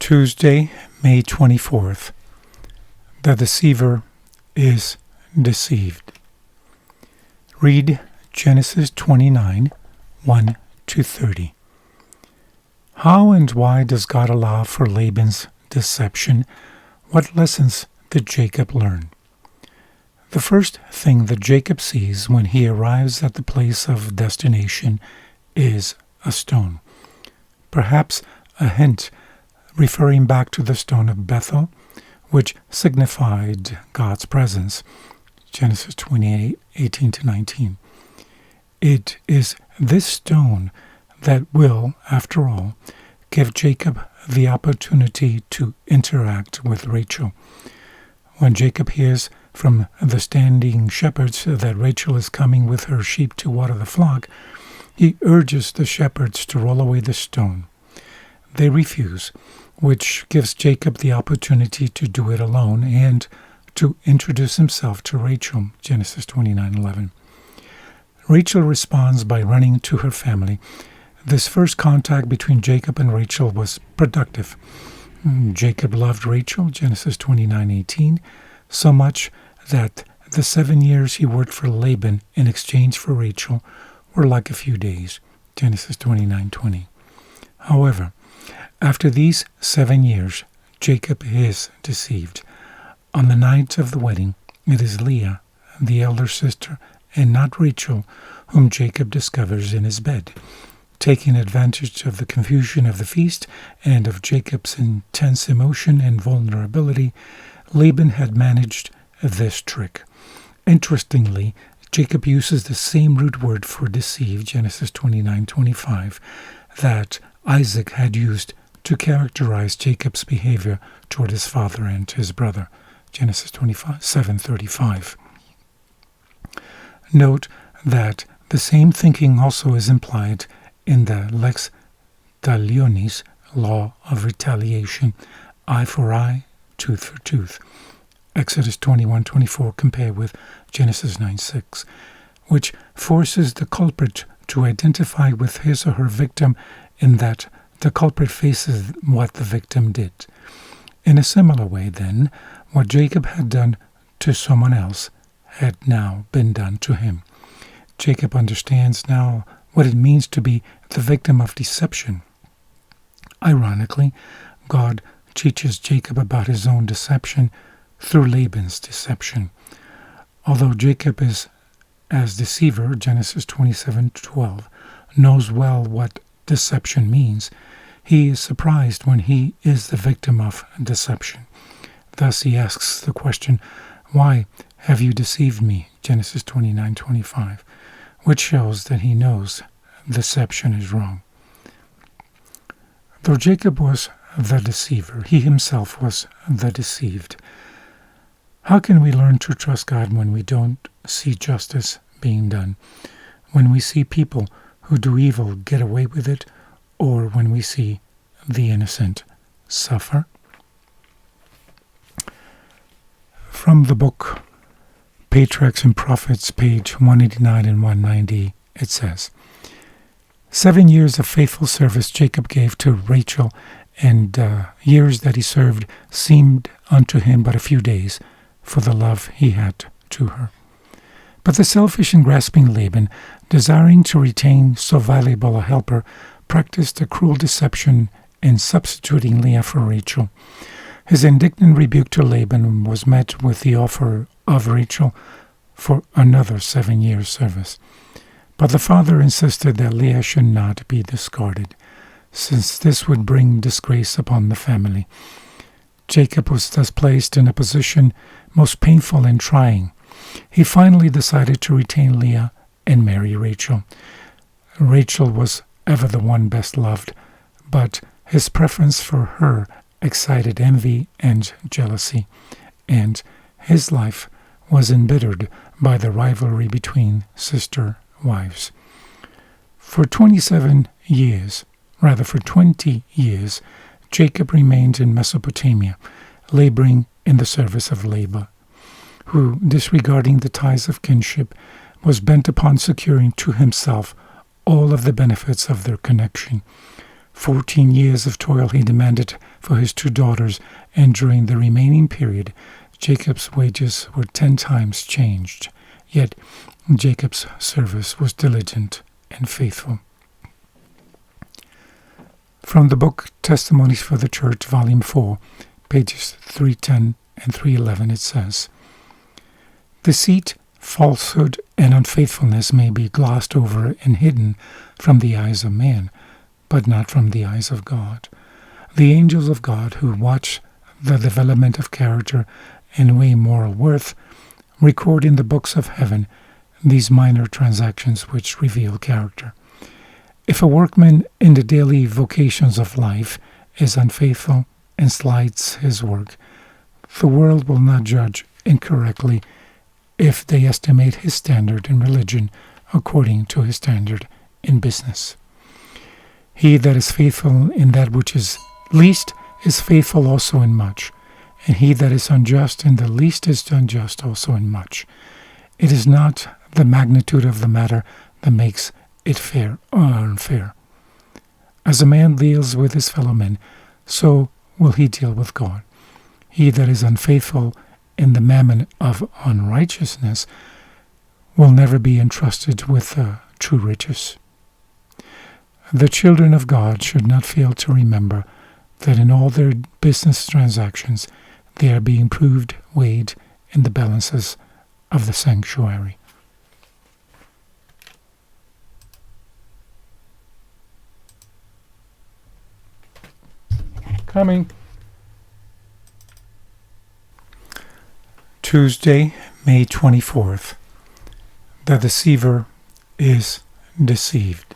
Tuesday, May 24th. The deceiver is deceived. Read Genesis 29, 1-30. How and why does God allow for Laban's deception? What lessons did Jacob learn? The first thing that Jacob sees when he arrives at the place of destination is a stone. Perhaps a hint referring back to the stone of Bethel, which signified God's presence. Genesis 28, 18-19. It is this stone that will, after all, give Jacob the opportunity to interact with Rachel. When Jacob hears from the standing shepherds that Rachel is coming with her sheep to water the flock, he urges the shepherds to roll away the stone. They refuse, which gives Jacob the opportunity to do it alone and to introduce himself to Rachel, Genesis 29:11. Rachel responds by running to her family. This first contact between Jacob and Rachel was productive. Jacob loved Rachel, Genesis 29:18, so much that the 7 years he worked for Laban in exchange for Rachel were like a few days, Genesis 29:20. However, after these 7 years, Jacob is deceived. On the night of the wedding, it is Leah, the elder sister, and not Rachel, whom Jacob discovers in his bed. Taking advantage of the confusion of the feast and of Jacob's intense emotion and vulnerability, Laban had managed this trick. Interestingly, Jacob uses the same root word for deceive, Genesis 29:25, that Isaac had used to characterize Jacob's behavior toward his father and his brother, Genesis 27:35. Note that the same thinking also is implied in the lex talionis, law of retaliation, eye for eye, tooth for tooth, Exodus 21:24 compared with Genesis 9:6, which forces the culprit to identify with his or her victim in that the culprit faces what the victim did. In a similar way, then, what Jacob had done to someone else had now been done to him. Jacob understands now what it means to be the victim of deception. Ironically, God teaches Jacob about his own deception through Laban's deception. Although Jacob is, as deceiver, Genesis 27:12, knows well what deception means, he is surprised when he is the victim of deception. Thus he asks the question, "Why have you deceived me?" Genesis 29:25, which shows that he knows deception is wrong. Though Jacob was the deceiver, he himself was the deceived. How can we learn to trust God when we don't see justice being done, when we see people who do evil get away with it, or when we see the innocent suffer? From the book Patriarchs and Prophets, page 189 and 190, it says, 7 years of faithful service Jacob gave to Rachel, and years that he served seemed unto him but a few days, for the love he had to her. But the selfish and grasping Laban, desiring to retain so valuable a helper, practiced a cruel deception in substituting Leah for Rachel. His indignant rebuke to Laban was met with the offer of Rachel for another 7 years' service. But the father insisted that Leah should not be discarded, since this would bring disgrace upon the family. Jacob was thus placed in a position most painful and trying. He finally decided to retain Leah and marry Rachel. Rachel was ever the one best loved, but his preference for her excited envy and jealousy, and his life was embittered by the rivalry between sister wives. For 20 years, Jacob remained in Mesopotamia, laboring in the service of Laban, who, disregarding the ties of kinship, was bent upon securing to himself all of the benefits of their connection. 14 years of toil he demanded for his 2 daughters, and during the remaining period, Jacob's wages were 10 times changed. Yet Jacob's service was diligent and faithful. From the book Testimonies for the Church, Volume 4, pages 310 and 311, it says, "Deceit, falsehood, and unfaithfulness may be glossed over and hidden from the eyes of man, but not from the eyes of God. The angels of God, who watch the development of character and weigh moral worth, record in the books of heaven these minor transactions which reveal character. If a workman in the daily vocations of life is unfaithful and slights his work, the world will not judge incorrectly if they estimate his standard in religion according to his standard in business. He that is faithful in that which is least is faithful also in much, and he that is unjust in the least is unjust also in much. It is not the magnitude of the matter that makes it fair or unfair. As a man deals with his fellow men, so will he deal with God. He that is unfaithful in the mammon of unrighteousness will never be entrusted with true riches. The children of God should not fail to remember that in all their business transactions they are being proved, weighed in the balances of the sanctuary." Coming. Tuesday, May 24th. The deceiver is deceived.